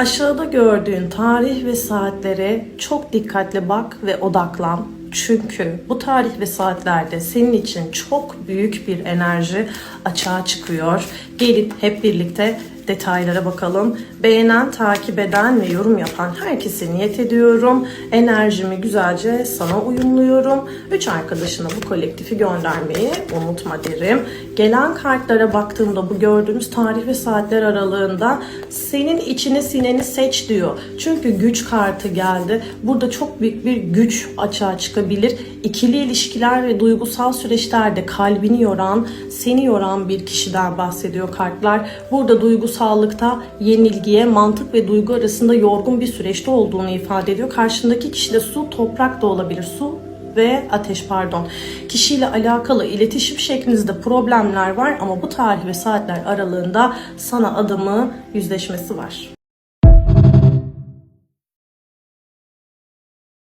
Aşağıda gördüğün tarih ve saatlere çok dikkatli bak ve odaklan. Çünkü bu tarih ve saatlerde senin için çok büyük bir enerji açığa çıkıyor. Gelin hep birlikte detaylara bakalım. Beğenen, takip eden ve yorum yapan herkese niyet ediyorum. Enerjimi güzelce sana uyumluyorum. 3 arkadaşına bu kolektifi göndermeyi unutma derim. Gelen kartlara baktığımda bu gördüğümüz tarih ve saatler aralığında senin içine sineni seç diyor. Çünkü güç kartı geldi. Burada çok büyük bir güç açığa çıkabilir. İkili ilişkiler ve duygusal süreçlerde kalbini yoran, seni yoran bir kişiden bahsediyor kartlar. Burada duygusallıkta yenilgiye, mantık ve duygu arasında yorgun bir süreçte olduğunu ifade ediyor. Karşındaki kişi de su, toprak da olabilir. Su ve ateş pardon. Kişiyle alakalı iletişim şeklinizde problemler var ama bu tarih ve saatler aralığında sana adımı yüzleşmesi var.